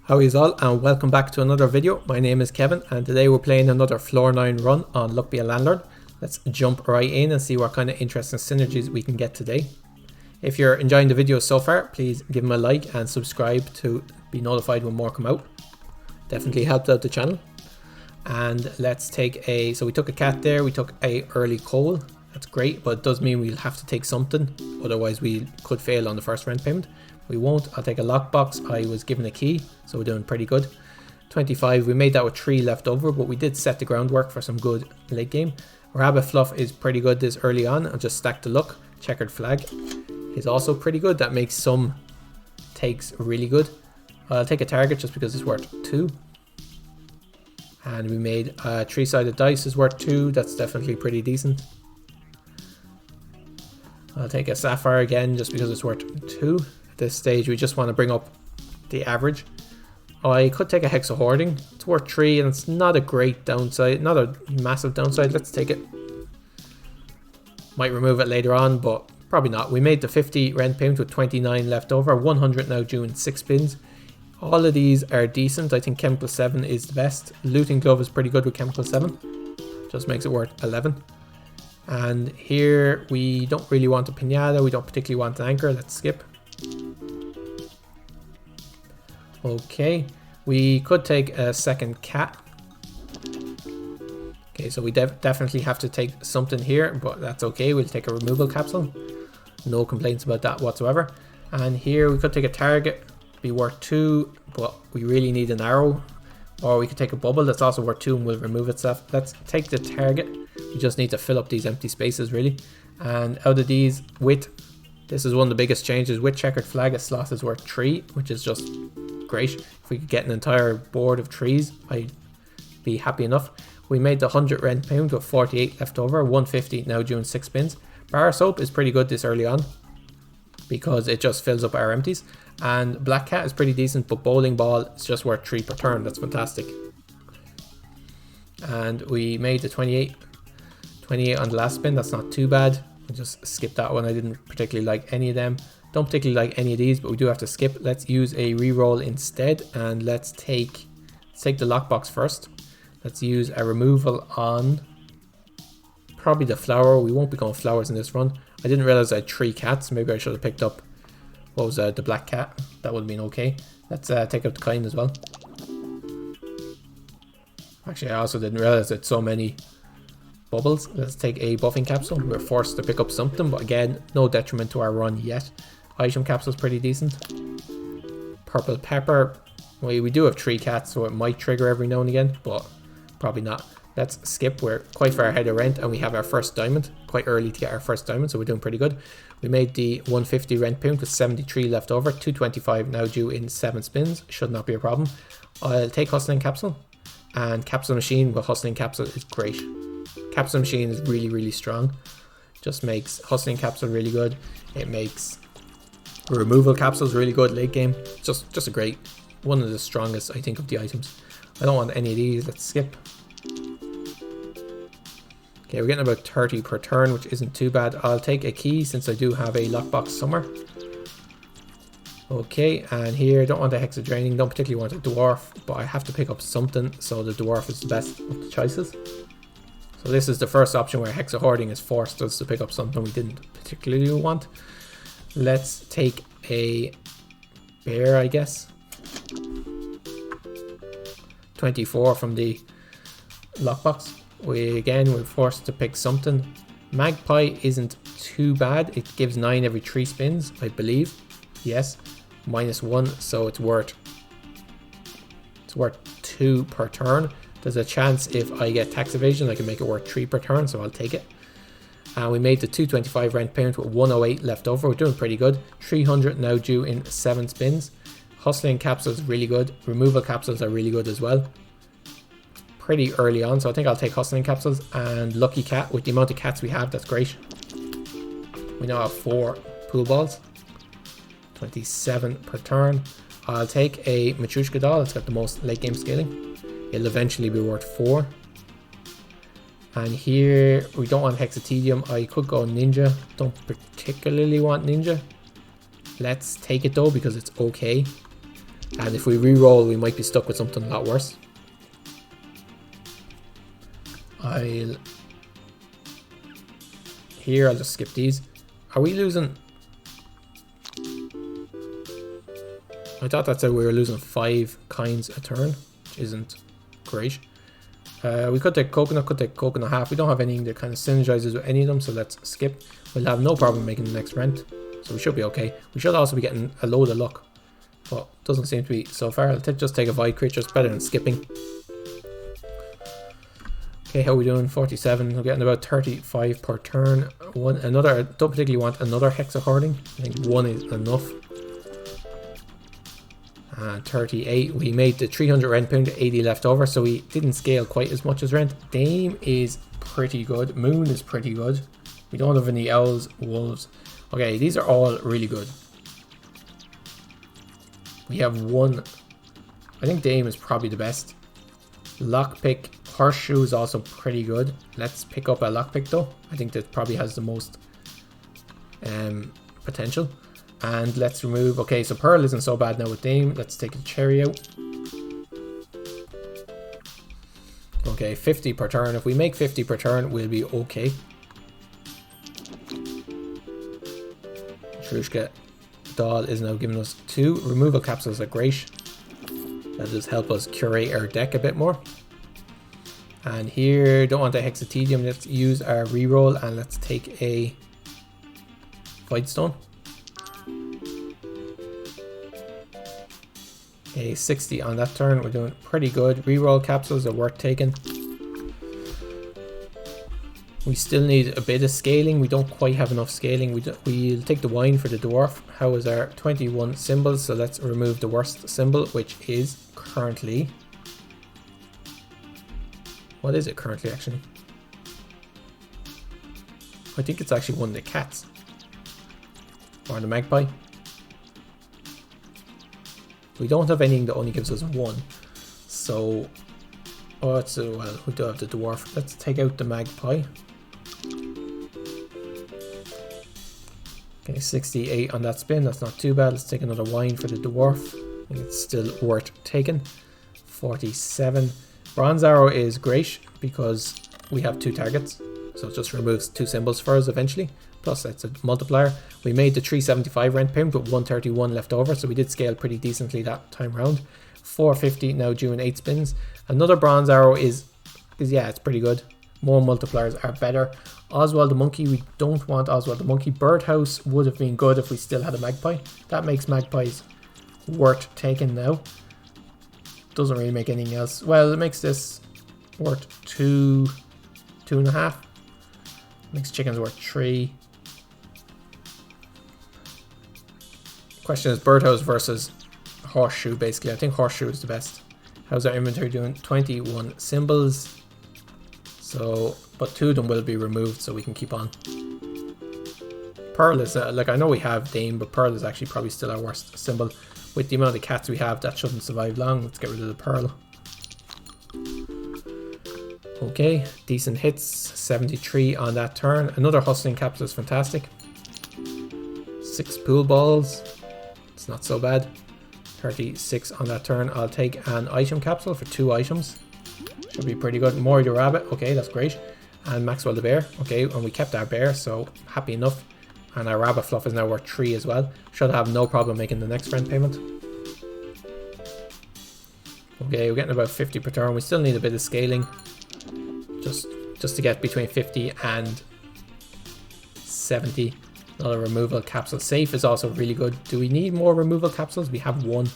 How is all, and welcome back to another video. My name is Kevin and today we're playing another floor 9 run on Luck Be a Landlord. Let's jump right in and see what kind of interesting synergies we can get today. If you're enjoying the video so far, please give them a like and subscribe to be notified when more come out. Definitely helped out the channel. And let's take a, so we took a cat there, we took a early coal. That's great, but it does mean we'll have to take something, otherwise we could fail on the first rent payment. We won't. I'll take a lockbox. I was given a key, so we're doing pretty good. 25, we made that with 3 left over, but we did set the groundwork for some good late game. Rabbit fluff is pretty good this early on. I'll just stack the luck. Checkered flag is also pretty good. That makes some takes really good. I'll take a target just because it's worth 2. And we made a 3-sided dice is worth 2. That's definitely pretty decent. I'll take a sapphire again just because it's worth 2. At this stage we just want to bring up the average. I could take a hex of hoarding. It's worth 3 and it's not a great downside, not a massive downside. Let's take it. Might remove it later on, but probably not. We made the 50 rent payment with 29 left over. 100 now due in 6 spins. All of these are decent. I think chemical 7 is the best. Looting glove is pretty good with chemical 7. Just makes it worth 11. And here we don't really want a pinata. We don't particularly want an anchor. Let's skip. Okay, we could take a second cat. Okay, so we definitely have to take something here, but that's okay. We'll take a removal capsule. No complaints about that whatsoever. And here we could take a target, be worth 2, but we really need an arrow. Or we could take a bubble that's also worth 2 and will remove itself. Let's take the target. We just need to fill up these empty spaces really. And out of these, this is one of the biggest changes. With checkered flag, a slot is worth 3, which is just great. If we could get an entire board of 3s, I'd be happy enough. We made the 100 rent payment with 48 left over. 150 now due in 6 spins. Bar soap is pretty good this early on because it just fills up our empties. And black cat is pretty decent, but bowling ball is just worth 3 per turn. That's fantastic. And we made the 28 on the last spin. That's not too bad. I'll just skip that one. I didn't particularly like any of them. Don't particularly like any of these, but we do have to skip. Let's use a reroll instead, and let's take the lockbox first. Let's use a removal on probably the flower. We won't be going flowers in this run. I didn't realize I had 3 cats. Maybe I should have picked up what was the black cat. That would have been okay. Let's take out the kind as well. Actually, I also didn't realize that so many bubbles. Let's take a buffing capsule. We're forced to pick up something, but again, no detriment to our run yet. Item capsule is pretty decent. Purple pepper. We do have 3 cats, so it might trigger every now and again, but probably not. Let's skip. We're quite far ahead of rent and we have our first diamond. Quite early to get our first diamond, so we're doing pretty good. We made the 150 rent payment with 73 left over. 225 now due in 7 spins. Should not be a problem. I'll take hustling capsule. And capsule machine with hustling capsule is great. Capsule machine is really strong. Just makes hustling capsule really good. It makes removal capsules really good late game. Just a great, one of the strongest I think of the items. I don't want any of these. Let's skip. Okay, we're getting about 30 per turn, which isn't too bad. I'll take a key since I do have a lockbox somewhere. Okay, and here, don't want a hex of draining, don't particularly want a dwarf, but I have to pick up something, so the dwarf is the best of the choices. So this is the first option where hex of hoarding has forced us to pick up something we didn't particularly want. Let's take a bear, I guess. 24 from the lockbox. We're forced to pick something. Magpie isn't too bad. It gives 9 every 3 spins, I believe. Yes, -1, so it's worth 2 per turn. There's a chance if I get tax evasion I can make it worth 3 per turn, so I'll take it. And we made the 225 rent payment with 108 left over. We're doing pretty good. 300 now due in 7 spins. Hustling capsules is really good. Removal capsules are really good as well. Pretty early on, so I think I'll take hustling capsules. And lucky cat, with the amount of cats we have, that's great. We now have 4 pool balls. 27 per turn. I'll take a Matryoshka doll. It's got the most late game scaling. It'll eventually be worth 4. And here we don't want hexatedium. I could go ninja. Don't particularly want ninja. Let's take it though because it's okay. And if we re-roll, we might be stuck with something a lot worse. I'll just skip these. Are we losing? I thought that said we were losing 5 kinds a turn, which isn't great. We could take coconut half. We don't have anything that kind of synergizes with any of them, so let's skip. We'll have no problem making the next rent, so we should be okay. We should also be getting a load of luck, but doesn't seem to be so far. I'll just take a void creature, it's better than skipping. Okay, how are we doing? 47. We're getting about 35 per turn. I don't particularly want another Hexa hoarding. I think 1 is enough. And 38. We made the 300 rent pound, 80 left over, so we didn't scale quite as much as rent. Dame is pretty good. Moon is pretty good. We don't have any owls, wolves. Okay, these are all really good. We have 1. I think Dame is probably the best. Lockpick, Horseshoe is also pretty good. Let's pick up a lockpick though. I think that probably has the most potential. And let's remove, okay, so Pearl isn't so bad now with Dame. Let's take a Cherry out. Okay, 50 per turn. If we make 50 per turn, we'll be okay. Shrushka Doll is now giving us 2. Removal capsules are great. That'll just help us curate our deck a bit more. And here, don't want a Hexatedium. Let's use our reroll and let's take a Voidstone. A 60 on that turn. We're doing pretty good. Reroll capsules are worth taking. We still need a bit of scaling. We don't quite have enough scaling. We'll take the wine for the dwarf. How is our 21 symbols? So let's remove the worst symbol, which is currently... What is it currently, actually? I think it's actually one of the cats. Or the magpie. We don't have anything that only gives us 1. So... Oh, it's well, we do have the dwarf. Let's take out the magpie. Okay, 68 on that spin. That's not too bad. Let's take another wine for the dwarf. I think it's still worth taking. 47. Bronze Arrow is great because we have 2 targets. So it just removes 2 symbols for us eventually. Plus it's a multiplier. We made the 375 rent pound with 131 left over. So we did scale pretty decently that time round. 450 now due in 8 spins. Another Bronze Arrow is yeah, it's pretty good. More multipliers are better. Oswald the Monkey, we don't want Oswald the Monkey. Birdhouse would have been good if we still had a magpie. That makes magpies worth taking now. Doesn't really make anything else. Well, it makes this worth 2, 2.5. Makes chickens worth 3. Question is Birdhouse versus Horseshoe, basically. I think Horseshoe is the best. How's our inventory doing? 21 symbols. So, but 2 of them will be removed so we can keep on. Pearl is, like, I know we have Dame, but Pearl is actually probably still our worst symbol. With the amount of cats we have, that shouldn't survive long. Let's get rid of the Pearl. Okay, decent hits. 73 on that turn. Another Hustling Capsule is fantastic. 6 pool balls. It's not so bad. 36 on that turn. I'll take an item capsule for 2 items. Should be pretty good. Mori the Rabbit. Okay, that's great. And Maxwell the Bear. Okay, and we kept our bear, so happy enough. And our Rabbit Fluff is now worth 3 as well. Should have no problem making the next rent payment. Okay, we're getting about 50 per turn. We still need a bit of scaling. Just to get between 50 and 70. Another removal capsule. Safe is also really good. Do we need more removal capsules? We have 1.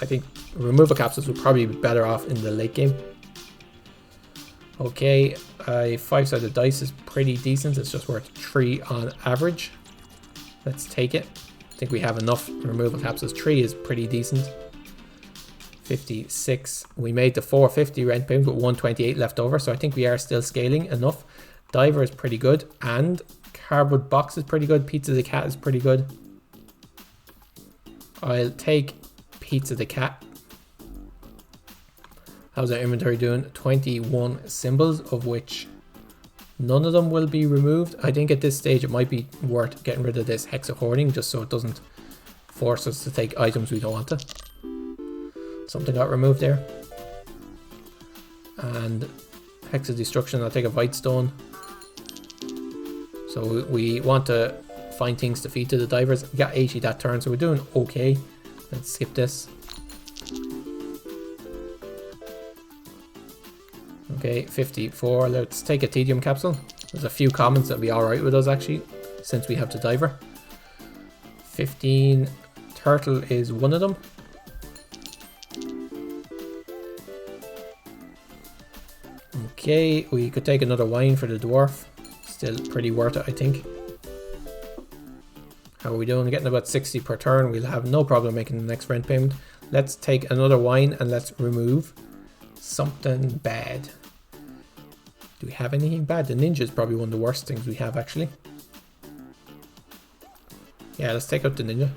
I think removal capsules would probably be better off in the late game. Okay, a 5-sided dice is pretty decent. It's just worth 3 on average. Let's take it. I think we have enough removal capsules. 3 is pretty decent. 56. We made the 450 rent pound with 128 left over, so I think we are still scaling enough. Diver is pretty good, and Cardboard Box is pretty good. Pizza the Cat is pretty good. I'll take Pizza the Cat. How's our inventory doing? 21 symbols, of which none of them will be removed. I think at this stage it might be worth getting rid of this Hexa Hoarding just so it doesn't force us to take items we don't want to. Something got removed there. And Hex of Destruction, I'll take a White Stone. So we want to find things to feed to the divers. We got 80 that turn, so we're doing okay. Let's skip this. Okay, 54. Let's take a Tedium Capsule. There's a few commons that'll be alright with us actually, since we have the diver. 15. Turtle is one of them. Okay, we could take another wine for the dwarf. Still pretty worth it, I think. How are we doing? Getting about 60 per turn. We'll have no problem making the next rent payment. Let's take another wine and let's remove something bad. Do we have anything bad? The ninja is probably one of the worst things we have actually. Yeah, let's take out the ninja.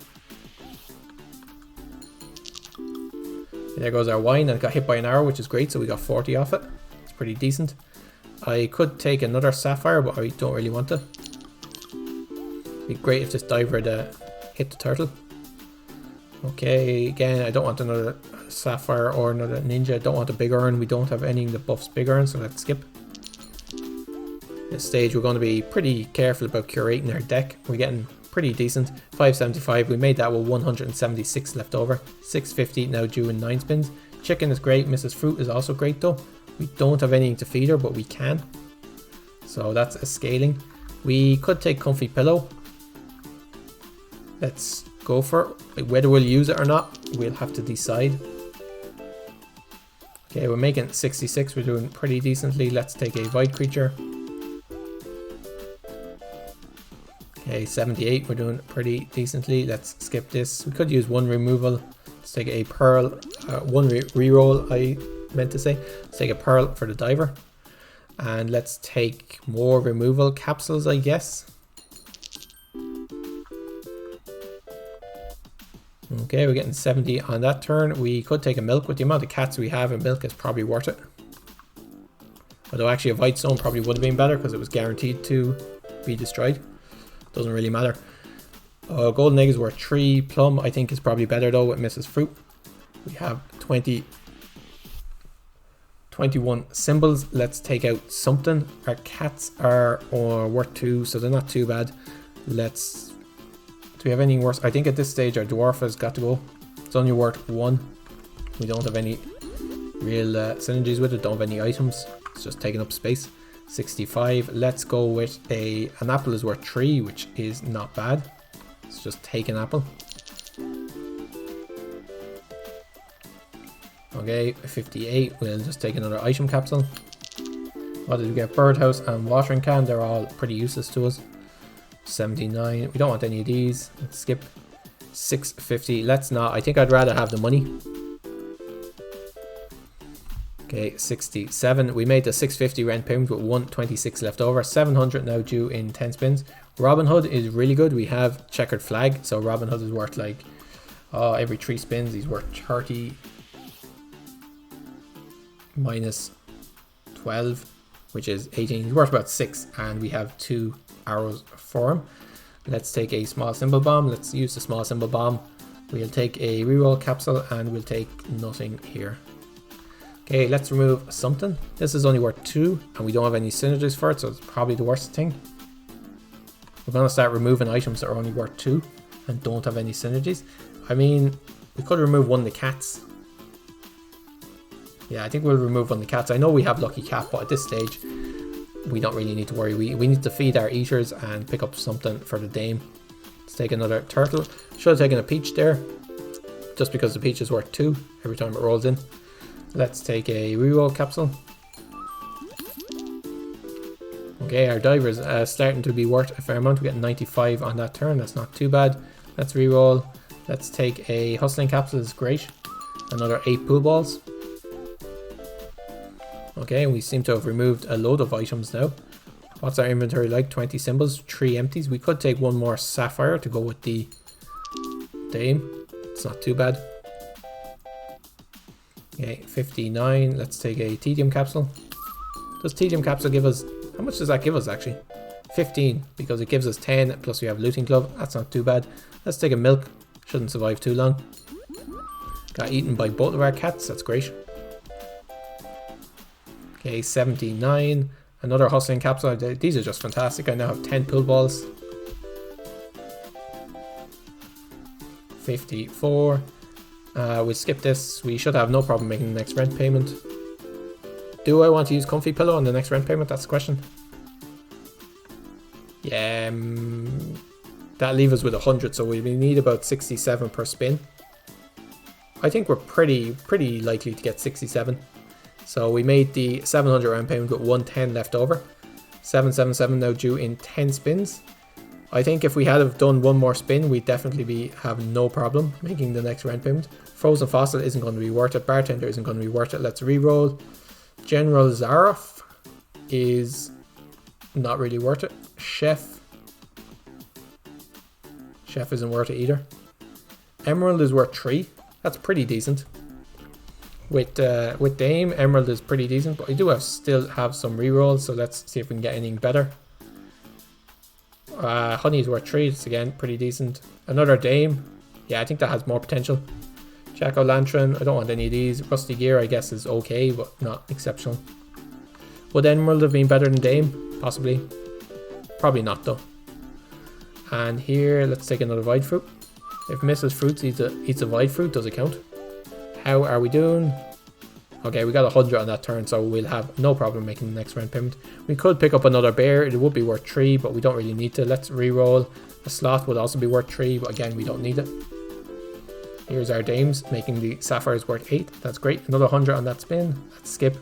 There goes our wine, and it got hit by an arrow, which is great, so we got 40 off it. It's pretty decent. I could take another sapphire, but I don't really want to. It'd be great if this diver had hit the turtle. Okay, again, I don't want another sapphire or another ninja. I don't want a big urn. We don't have anything that buffs big urn, so let's skip. This stage, we're going to be pretty careful about curating our deck. We're getting pretty decent. 575. We made that with 176 left over. 650 now due in 9 spins. Chicken is great. Mrs. Fruit is also great though. We don't have anything to feed her, but we can. So that's a scaling. We could take Comfy Pillow. Let's go for it. Whether we'll use it or not, we'll have to decide. Okay, we're making 66. We're doing pretty decently. Let's take a Void Creature. Okay, 78. We're doing pretty decently. Let's skip this. We could use one removal. Let's take a Pearl. One reroll, I meant to say. Let's take a Pearl for the diver. And let's take more removal capsules, I guess. Okay, we're getting 70 on that turn. We could take a milk. With the amount of cats we have, a milk is probably worth it. Although actually a White Stone probably would have been better because it was guaranteed to be destroyed. Doesn't really matter. Golden Egg is worth 3. Plum I think is probably better though with Mrs. Fruit. We have 21 symbols. Let's take out something. Our cats are worth 2, so they're not too bad. Let's... Do we have anything worse? I think at this stage our dwarf has got to go. It's only worth 1. We don't have any real synergies with it. Don't have any items. It's just taking up space. 65. Let's go with an apple is worth 3, which is not bad. Let's just take an apple. Okay, 58. We'll just take another item capsule. What did we get? Birdhouse and watering can. They're all pretty useless to us. 79. We don't want any of these. Let's skip. 650. Let's not. I think I'd rather have the money. Okay, 67. We made the 650 rent payment with 126 left over. 700 now due in 10 spins. Robin Hood is really good. We have checkered flag, so Robin Hood is worth like every 3 spins he's worth 30 minus 12, which is 18. He's worth about 6, and we have 2 arrows for him. Let's take a small symbol bomb. Let's use the small symbol bomb. We'll take a reroll capsule and we'll take nothing here. Okay, let's remove something. This is only worth 2 and we don't have any synergies for it, so it's probably the worst thing. We're going to start removing items that are only worth 2 and don't have any synergies. I mean, we could remove one of the cats. Yeah, I think we'll remove one of the cats. I know we have Lucky Cat, but at this stage we don't really need to worry. We need to feed our eaters and pick up something for the dame. Let's take another turtle. Should have taken a peach there, just because the peach is worth 2 every time it rolls in. Let's take a reroll capsule. Okay, our diver is starting to be worth a fair amount. We're getting 95 on that turn. That's not too bad. Let's reroll. Let's take a hustling capsule. It's great. Another 8 pool balls. Okay, we seem to have removed a load of items now. What's our inventory like? 20 symbols, 3 empties. We could take one more sapphire to go with the dame. It's not too bad. Okay, 59. Let's take a tedium capsule. Does tedium capsule give us... How much does that give us actually? 15, because it gives us 10, plus we have looting club. That's not too bad. Let's take a milk. Shouldn't survive too long. Got eaten by both of our cats, that's great. Okay, 79. Another hustling capsule. These are just fantastic. I now have 10 pull balls. 54. We'll skip this. We should have no problem making the next rent payment. Do I want to use Comfy Pillow on the next rent payment? That's the question. Yeah, that leaves us with 100, so we need about 67 per spin. I think we're pretty likely to get 67. So we made the 700 round payment with 110 left over. 777 now due in 10 spins. I think if we had have done one more spin, we'd definitely have no problem making the next rent payment. Frozen Fossil isn't going to be worth it. Bartender isn't going to be worth it. Let's re-roll. General Zaroff is not really worth it. Chef isn't worth it either. Emerald is worth 3. That's pretty decent. With Dame, Emerald is pretty decent, but I do still have some rerolls, so let's see if we can get anything better. Honey is worth 3. It's again pretty decent. Another Dame. Yeah, I think that has more potential. Jack-o'-lantern. I don't want any of these. Rusty Gear, I guess, is okay, but not exceptional. Would Emerald have been better than Dame? Possibly. Probably not, though. And here, let's take another Void Fruit. If Mrs. Fruits eats a Void Fruit, does it count? How are we doing? Okay, we got 100 on that turn, so we'll have no problem making the next rent payment. We could pick up another bear. It would be worth 3, but we don't really need to. Let's re-roll. A sloth would also be worth 3, but again, we don't need it. Here's our dames, making the sapphires worth 8. That's great. Another 100 on that spin. Let's skip.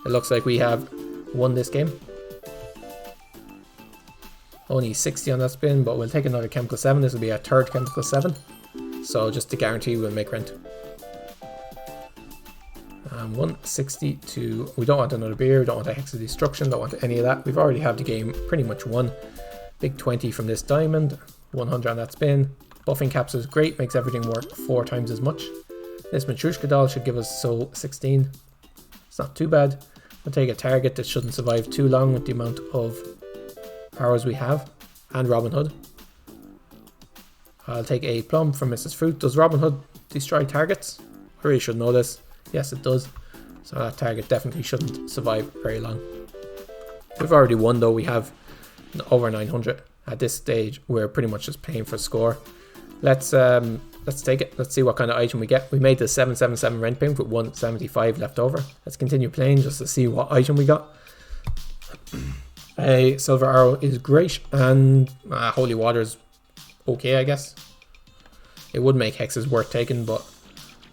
It looks like we have won this game. Only 60 on that spin, but we'll take another chemical 7. This will be our third chemical 7. So just to guarantee we'll make rent. 162. We don't want another beer. We don't want a Hex of Destruction. Don't want any of that. We've already had the game pretty much won. Big 20 from this diamond. 100 on that spin. Buffing capsule is great. Makes everything work 4 times as much. This Matryoshka doll should give us soul 16. It's not too bad. We'll take a target that shouldn't survive too long with the amount of arrows we have. And Robin Hood. I'll take a plum from Mrs. Fruit. Does Robin Hood destroy targets? I really should know this. Yes, it does. So that target definitely shouldn't survive very long. We've already won though. We have over 900. At this stage, we're pretty much just paying for score. Let's take it. Let's see what kind of item we get. We made the 777 rent payment with 175 left over. Let's continue playing just to see what item we got. A silver arrow is great, and holy water is okay, I guess. It would make hexes worth taking, but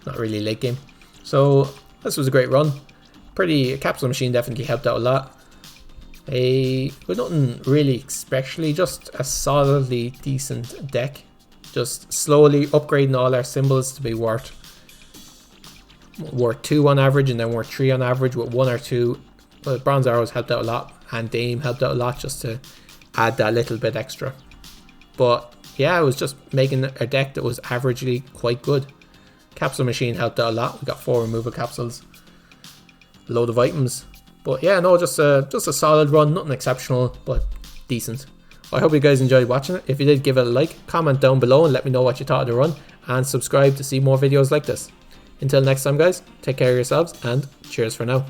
not really late game. So this was a great run. A capsule machine definitely helped out a lot. With nothing really especially, just a solidly decent deck. Just slowly upgrading all our symbols to be worth 2 on average, and then worth 3 on average with 1 or 2. But bronze arrows helped out a lot, and Dame helped out a lot just to add that little bit extra. But yeah, it was just making a deck that was averagely quite good. Capsule machine helped out a lot. We got 4 removal capsules, a load of items. But yeah, no, just a solid run, nothing exceptional, but decent. I hope you guys enjoyed watching it. If you did, give it a like, comment down below and let me know what you thought of the run, and subscribe to see more videos like this. Until next time guys, take care of yourselves and cheers for now.